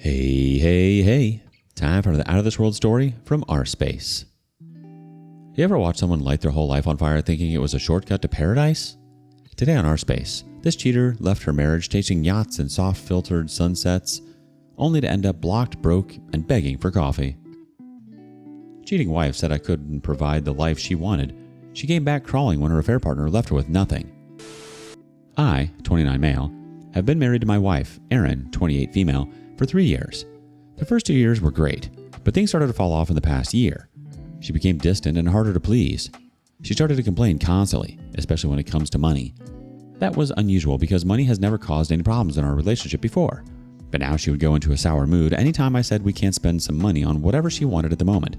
Hey. Time for the Out of This World story from rSpace. You ever watch someone light their whole life on fire thinking it was a shortcut to paradise? Today on rSpace, this cheater left her marriage chasing yachts and soft-filtered sunsets, only to end up blocked, broke, and begging for coffee. Cheating wife said I couldn't provide the life she wanted. She came back crawling when her affair partner left her with nothing. I, 29 male, have been married to my wife, Erin, 28 female, for 3 years. The first 2 years were great, but things started to fall off in the past year. She became distant and harder to please. She started to complain constantly, especially when it comes to money. That was unusual because money has never caused any problems in our relationship before. But now she would go into a sour mood anytime I said we can't spend some money on whatever she wanted at the moment.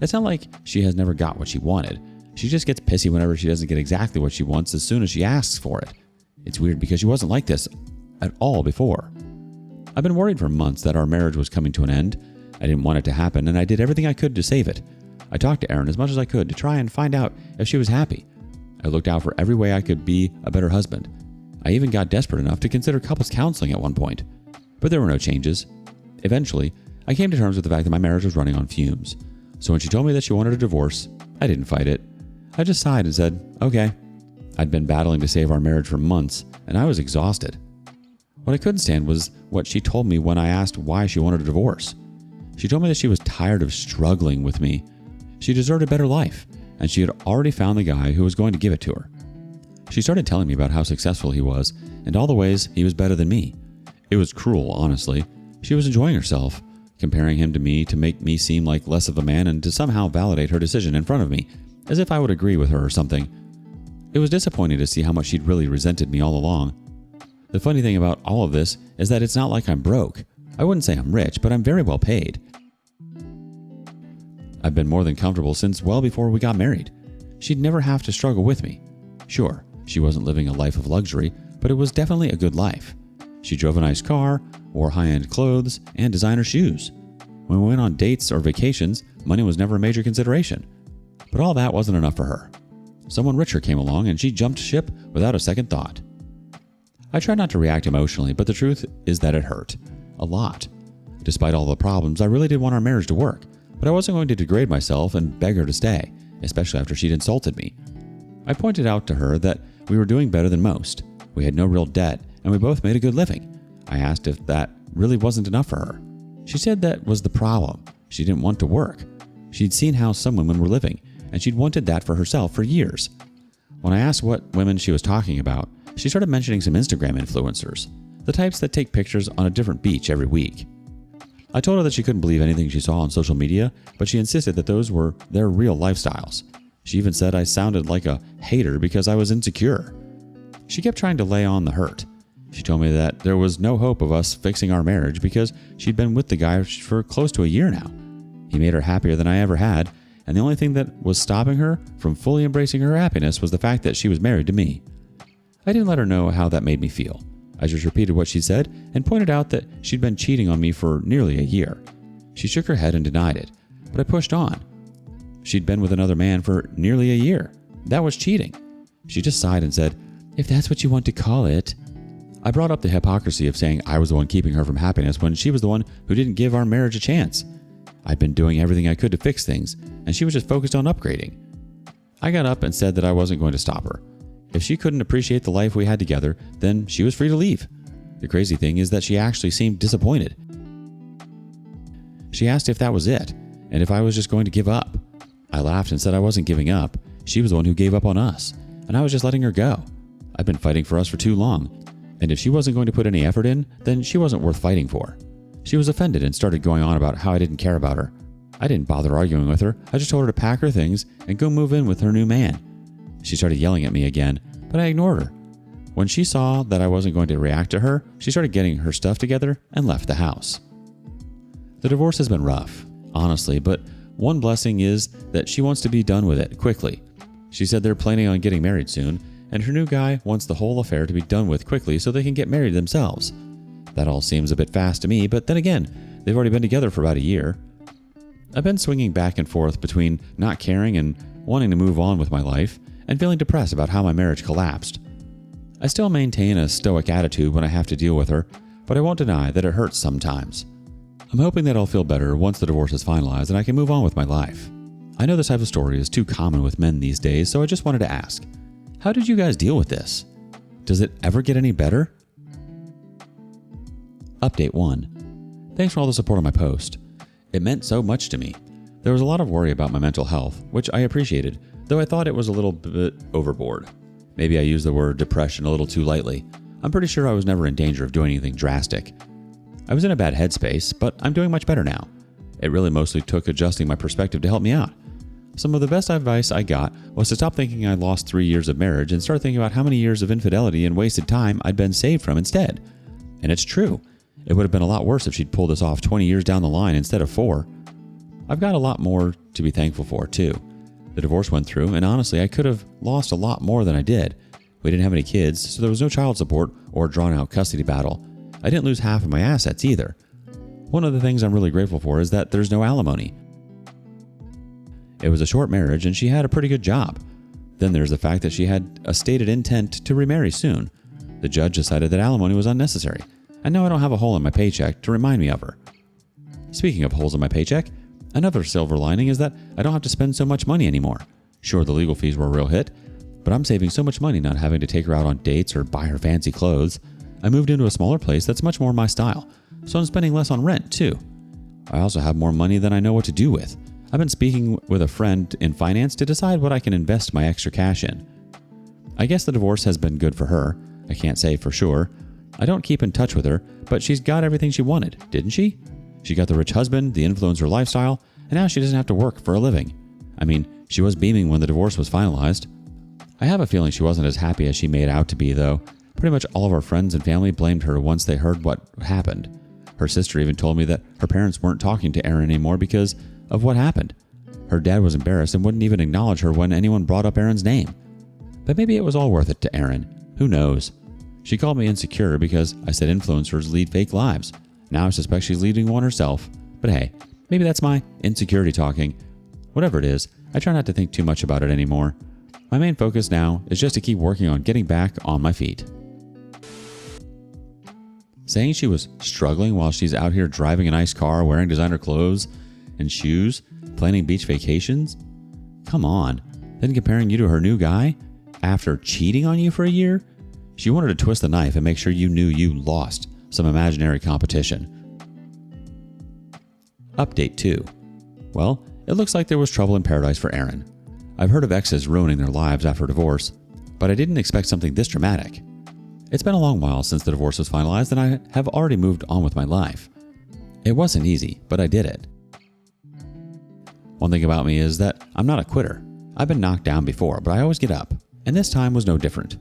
It's not like she has never got what she wanted. She just gets pissy whenever she doesn't get exactly what she wants as soon as she asks for it. It's weird because she wasn't like this at all before. I've been worried for months that our marriage was coming to an end. I didn't want it to happen, and I did everything I could to save it. I talked to Erin as much as I could to try and find out if she was happy. I looked out for every way I could be a better husband. I even got desperate enough to consider couples counseling at one point. But there were no changes. Eventually, I came to terms with the fact that my marriage was running on fumes. So when she told me that she wanted a divorce, I didn't fight it. I just sighed and said, okay. I'd been battling to save our marriage for months, and I was exhausted. What I couldn't stand was what she told me when I asked why she wanted a divorce. She told me that she was tired of struggling with me. She deserved a better life, and she had already found the guy who was going to give it to her. She started telling me about how successful he was and all the ways he was better than me. It was cruel, honestly. She was enjoying herself, comparing him to me to make me seem like less of a man and to somehow validate her decision in front of me, as if I would agree with her or something. It was disappointing to see how much she'd really resented me all along. The funny thing about all of this is that it's not like I'm broke. I wouldn't say I'm rich, but I'm very well paid. I've been more than comfortable since well before we got married. She'd never have to struggle with me. Sure, she wasn't living a life of luxury, but it was definitely a good life. She drove a nice car, wore high-end clothes, and designer shoes. When we went on dates or vacations, money was never a major consideration. But all that wasn't enough for her. Someone richer came along and she jumped ship without a second thought. I tried not to react emotionally, but the truth is that it hurt. A lot. Despite all the problems, I really did want our marriage to work, but I wasn't going to degrade myself and beg her to stay, especially after she'd insulted me. I pointed out to her that we were doing better than most. We had no real debt, and we both made a good living. I asked if that really wasn't enough for her. She said that was the problem. She didn't want to work. She'd seen how some women were living, and she'd wanted that for herself for years. When I asked what women she was talking about, she started mentioning some Instagram influencers, the types that take pictures on a different beach every week. I told her that she couldn't believe anything she saw on social media, but she insisted that those were their real lifestyles. She even said I sounded like a hater because I was insecure. She kept trying to lay on the hurt. She told me that there was no hope of us fixing our marriage because she'd been with the guy for close to a year now. He made her happier than I ever had, and the only thing that was stopping her from fully embracing her happiness was the fact that she was married to me. I didn't let her know how that made me feel. I just repeated what she said and pointed out that she'd been cheating on me for nearly a year. She shook her head and denied it, but I pushed on. She'd been with another man for nearly a year. That was cheating. She just sighed and said, "If that's what you want to call it." I brought up the hypocrisy of saying I was the one keeping her from happiness when she was the one who didn't give our marriage a chance. I'd been doing everything I could to fix things, and she was just focused on upgrading. I got up and said that I wasn't going to stop her. If she couldn't appreciate the life we had together, then she was free to leave. The crazy thing is that she actually seemed disappointed. She asked if that was it, and if I was just going to give up. I laughed and said I wasn't giving up. She was the one who gave up on us, and I was just letting her go. I've been fighting for us for too long, and if she wasn't going to put any effort in, then she wasn't worth fighting for. She was offended and started going on about how I didn't care about her. I didn't bother arguing with her. I just told her to pack her things and go move in with her new man. She started yelling at me again, but I ignored her. When she saw that I wasn't going to react to her, she started getting her stuff together and left the house. The divorce has been rough, honestly, but one blessing is that she wants to be done with it quickly. She said they're planning on getting married soon, and her new guy wants the whole affair to be done with quickly so they can get married themselves. That all seems a bit fast to me, but then again, they've already been together for about a year. I've been swinging back and forth between not caring and wanting to move on with my life, and feeling depressed about how my marriage collapsed. I still maintain a stoic attitude when I have to deal with her, but I won't deny that it hurts sometimes. I'm hoping that I'll feel better once the divorce is finalized and I can move on with my life. I know this type of story is too common with men these days, so I just wanted to ask, how did you guys deal with this? Does it ever get any better? Update 1. Thanks for all the support on my post. It meant so much to me. There was a lot of worry about my mental health, which I appreciated, though I thought it was a little bit overboard. Maybe I used the word depression a little too lightly. I'm pretty sure I was never in danger of doing anything drastic. I was in a bad headspace, but I'm doing much better now. It really mostly took adjusting my perspective to help me out. Some of the best advice I got was to stop thinking I lost 3 years of marriage and start thinking about how many years of infidelity and wasted time I'd been saved from instead. And it's true. It would have been a lot worse if she'd pulled this off 20 years down the line instead of 4. I've got a lot more to be thankful for, too. The divorce went through, and honestly, I could have lost a lot more than I did. We didn't have any kids, so there was no child support or a drawn-out custody battle. I didn't lose half of my assets either. One of the things I'm really grateful for is that there's no alimony. It was a short marriage, and she had a pretty good job. Then there's the fact that she had a stated intent to remarry soon. The judge decided that alimony was unnecessary, and now I don't have a hole in my paycheck to remind me of her. Speaking of holes in my paycheck, another silver lining is that I don't have to spend so much money anymore. Sure, the legal fees were a real hit, but I'm saving so much money not having to take her out on dates or buy her fancy clothes. I moved into a smaller place that's much more my style, so I'm spending less on rent too. I also have more money than I know what to do with. I've been speaking with a friend in finance to decide what I can invest my extra cash in. I guess the divorce has been good for her. I can't say for sure. I don't keep in touch with her, but she's got everything she wanted, didn't she? She got the rich husband, the influencer lifestyle, and now she doesn't have to work for a living. I mean, she was beaming when the divorce was finalized. I have a feeling she wasn't as happy as she made out to be, though. Pretty much all of our friends and family blamed her once they heard what happened. Her sister even told me that her parents weren't talking to Erin anymore because of what happened. Her dad was embarrassed and wouldn't even acknowledge her when anyone brought up Erin's name. But maybe it was all worth it to Erin. Who knows? She called me insecure because I said influencers lead fake lives. Now I suspect she's leading one herself. But hey, maybe that's my insecurity talking. Whatever it is, I try not to think too much about it anymore. My main focus now is just to keep working on getting back on my feet. Saying she was struggling while she's out here driving a nice car, wearing designer clothes and shoes, planning beach vacations? Come on. Then comparing you to her new guy after cheating on you for a year? She wanted to twist the knife and make sure you knew you lost some imaginary competition. Update 2. Well, it looks like there was trouble in paradise for Erin. I've heard of exes ruining their lives after divorce, but I didn't expect something this dramatic. It's been a long while since the divorce was finalized and I have already moved on with my life. It wasn't easy, but I did it. One thing about me is that I'm not a quitter. I've been knocked down before, but I always get up, and this time was no different.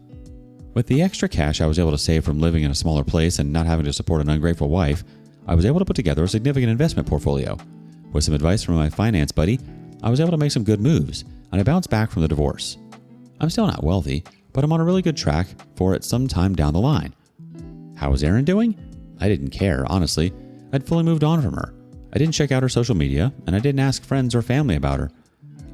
With the extra cash I was able to save from living in a smaller place and not having to support an ungrateful wife, I was able to put together a significant investment portfolio. With some advice from my finance buddy, I was able to make some good moves, and I bounced back from the divorce. I'm still not wealthy, but I'm on a really good track for it sometime down the line. How was Erin doing? I didn't care, honestly. I'd fully moved on from her. I didn't check out her social media, and I didn't ask friends or family about her.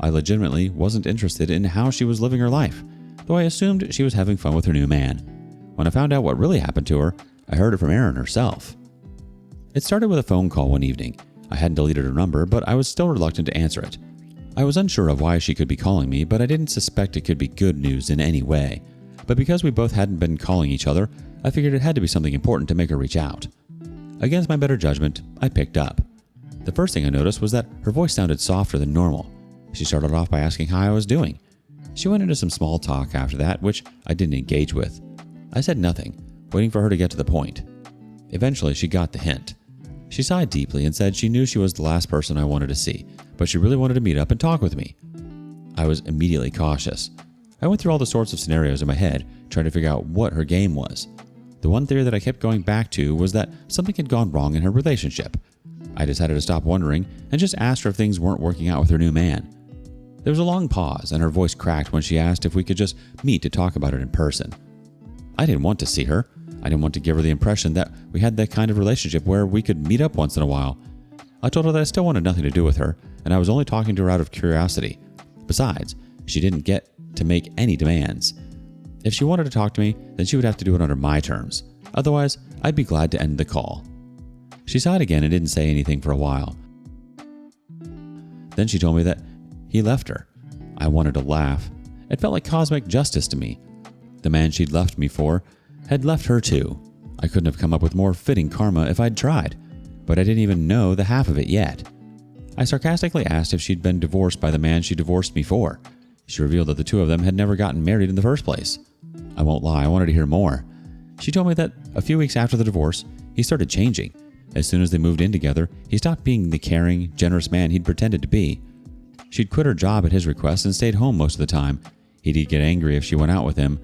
I legitimately wasn't interested in how she was living her life, though I assumed she was having fun with her new man. When I found out what really happened to her, I heard it from Erin herself. It started with a phone call one evening. I hadn't deleted her number, but I was still reluctant to answer it. I was unsure of why she could be calling me, but I didn't suspect it could be good news in any way. But because we both hadn't been calling each other, I figured it had to be something important to make her reach out. Against my better judgment, I picked up. The first thing I noticed was that her voice sounded softer than normal. She started off by asking how I was doing. She went into some small talk after that, which I didn't engage with. I said nothing, waiting for her to get to the point. Eventually, she got the hint. She sighed deeply and said she knew she was the last person I wanted to see, but she really wanted to meet up and talk with me. I was immediately cautious. I went through all the sorts of scenarios in my head, trying to figure out what her game was. The one theory that I kept going back to was that something had gone wrong in her relationship. I decided to stop wondering and just asked her if things weren't working out with her new man. There was a long pause, and her voice cracked when she asked if we could just meet to talk about it in person. I didn't want to see her. I didn't want to give her the impression that we had that kind of relationship where we could meet up once in a while. I told her that I still wanted nothing to do with her, and I was only talking to her out of curiosity. Besides, she didn't get to make any demands. If she wanted to talk to me, then she would have to do it under my terms. Otherwise, I'd be glad to end the call. She saw it again and didn't say anything for a while. Then she told me that he left her. I wanted to laugh. It felt like cosmic justice to me. The man she'd left me for had left her too. I couldn't have come up with more fitting karma if I'd tried, but I didn't even know the half of it yet. I sarcastically asked if she'd been divorced by the man she divorced me for. She revealed that the two of them had never gotten married in the first place. I won't lie, I wanted to hear more. She told me that a few weeks after the divorce, he started changing. As soon as they moved in together, he stopped being the caring, generous man he'd pretended to be. She'd quit her job at his request and stayed home most of the time. He'd get angry if she went out with him.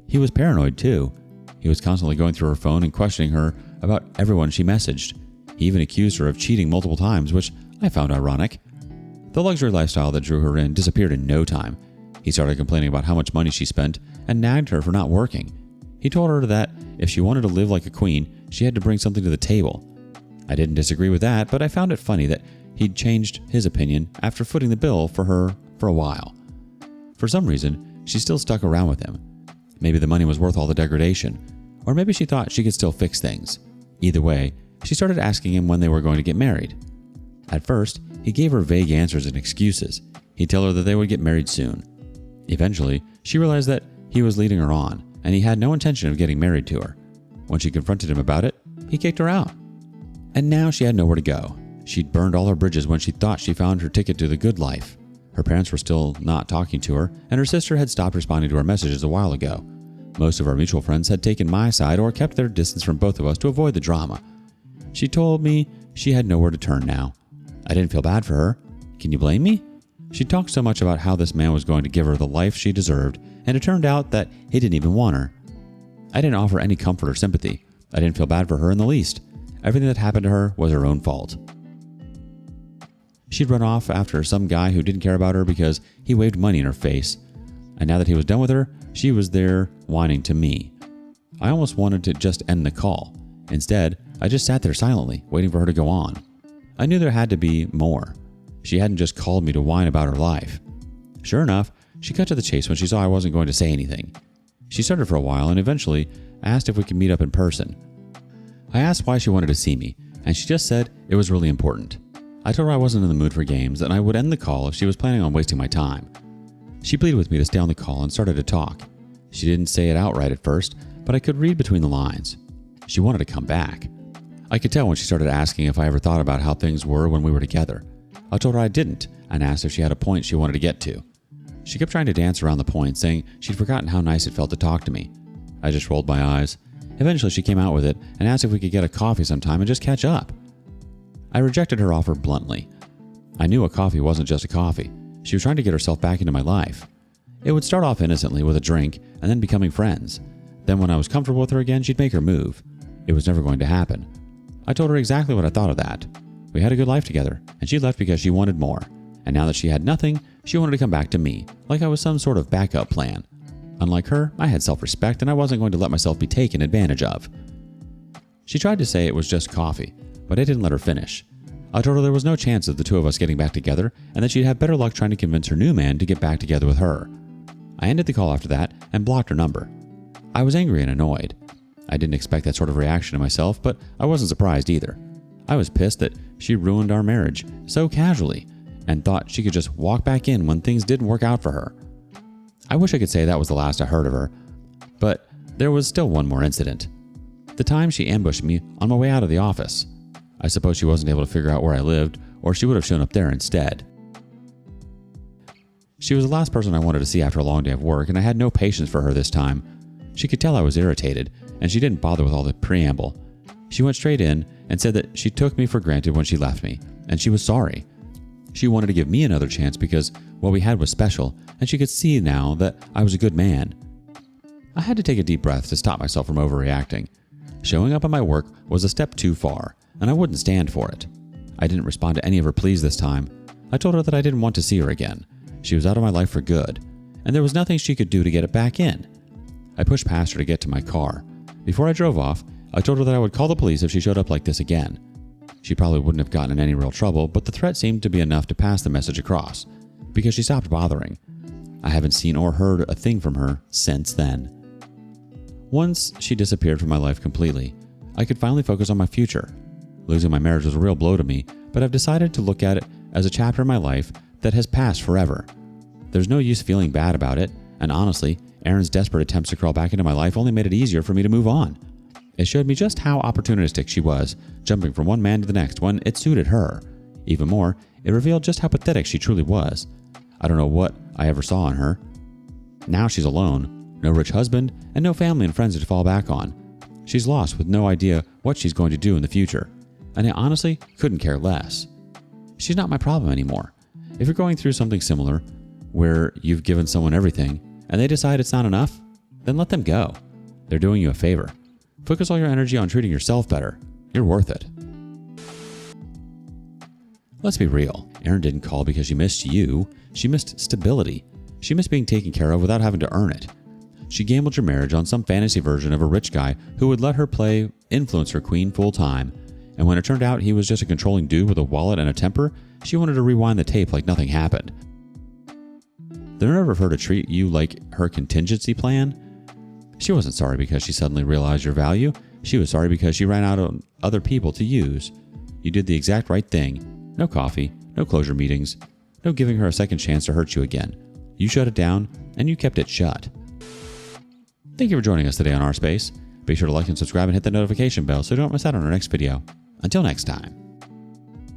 He was paranoid too. He was constantly going through her phone and questioning her about everyone she messaged. He even accused her of cheating multiple times, which I found ironic. The luxury lifestyle that drew her in disappeared in no time. He started complaining about how much money she spent and nagged her for not working. He told her that if she wanted to live like a queen, she had to bring something to the table. I didn't disagree with that, but I found it funny that he'd changed his opinion after footing the bill for her for a while. For some reason, she still stuck around with him. Maybe the money was worth all the degradation, or maybe she thought she could still fix things. Either way, she started asking him when they were going to get married. At first, he gave her vague answers and excuses. He'd tell her that they would get married soon. Eventually, she realized that he was leading her on, and he had no intention of getting married to her. When she confronted him about it, he kicked her out. And now she had nowhere to go. She'd burned all her bridges when she thought she found her ticket to the good life. Her parents were still not talking to her, and her sister had stopped responding to her messages a while ago. Most of our mutual friends had taken my side or kept their distance from both of us to avoid the drama. She told me she had nowhere to turn now. I didn't feel bad for her. Can you blame me? She talked so much about how this man was going to give her the life she deserved, and it turned out that he didn't even want her. I didn't offer any comfort or sympathy. I didn't feel bad for her in the least. Everything that happened to her was her own fault. She'd run off after some guy who didn't care about her because he waved money in her face. And now that he was done with her, she was there whining to me. I almost wanted to just end the call. Instead, I just sat there silently, waiting for her to go on. I knew there had to be more. She hadn't just called me to whine about her life. Sure enough, she cut to the chase when she saw I wasn't going to say anything. She started for a while and eventually asked if we could meet up in person. I asked why she wanted to see me, and she just said it was really important. I told her I wasn't in the mood for games and I would end the call if she was planning on wasting my time. She pleaded with me to stay on the call and started to talk. She didn't say it outright at first, but I could read between the lines. She wanted to come back. I could tell when she started asking if I ever thought about how things were when we were together. I told her I didn't and asked if she had a point she wanted to get to. She kept trying to dance around the point, saying she'd forgotten how nice it felt to talk to me. I just rolled my eyes. Eventually she came out with it and asked if we could get a coffee sometime and just catch up. I rejected her offer bluntly. I knew a coffee wasn't just a coffee. She was trying to get herself back into my life. It would start off innocently with a drink and then becoming friends. Then when I was comfortable with her again, she'd make her move. It was never going to happen. I told her exactly what I thought of that. We had a good life together, and she left because she wanted more. And now that she had nothing, she wanted to come back to me, like I was some sort of backup plan. Unlike her, I had self-respect and I wasn't going to let myself be taken advantage of. She tried to say it was just coffee, but I didn't let her finish. I told her there was no chance of the two of us getting back together and that she'd have better luck trying to convince her new man to get back together with her. I ended the call after that and blocked her number. I was angry and annoyed. I didn't expect that sort of reaction to myself, but I wasn't surprised either. I was pissed that she ruined our marriage so casually and thought she could just walk back in when things didn't work out for her. I wish I could say that was the last I heard of her, but there was still one more incident. The time she ambushed me on my way out of the office. I suppose she wasn't able to figure out where I lived, or she would have shown up there instead. She was the last person I wanted to see after a long day of work, and I had no patience for her this time. She could tell I was irritated, and she didn't bother with all the preamble. She went straight in and said that she took me for granted when she left me, and she was sorry. She wanted to give me another chance because what we had was special, and she could see now that I was a good man. I had to take a deep breath to stop myself from overreacting. Showing up at my work was a step too far, and I wouldn't stand for it. I didn't respond to any of her pleas this time. I told her that I didn't want to see her again. She was out of my life for good, and there was nothing she could do to get it back in. I pushed past her to get to my car. Before I drove off, I told her that I would call the police if she showed up like this again. She probably wouldn't have gotten in any real trouble, but the threat seemed to be enough to pass the message across, because she stopped bothering. I haven't seen or heard a thing from her since then. Once she disappeared from my life completely, I could finally focus on my future. Losing my marriage was a real blow to me, but I've decided to look at it as a chapter in my life that has passed forever. There's no use feeling bad about it, and honestly, Erin's desperate attempts to crawl back into my life only made it easier for me to move on. It showed me just how opportunistic she was, jumping from one man to the next when it suited her. Even more, it revealed just how pathetic she truly was. I don't know what I ever saw in her. Now she's alone, no rich husband, and no family and friends to fall back on. She's lost with no idea what she's going to do in the future, and I honestly couldn't care less. She's not my problem anymore. If you're going through something similar, where you've given someone everything, and they decide it's not enough, then let them go. They're doing you a favor. Focus all your energy on treating yourself better. You're worth it. Let's be real. Erin didn't call because she missed you. She missed stability. She missed being taken care of without having to earn it. She gambled your marriage on some fantasy version of a rich guy who would let her play influencer queen full time. And when it turned out he was just a controlling dude with a wallet and a temper, she wanted to rewind the tape like nothing happened. The nerve of her to treat you like her contingency plan? She wasn't sorry because she suddenly realized your value. She was sorry because she ran out of other people to use. You did the exact right thing. No coffee, no closure meetings, no giving her a second chance to hurt you again. You shut it down, and you kept it shut. Thank you for joining us today on rSpace. Be sure to like and subscribe and hit the notification bell so you don't miss out on our next video. Until next time.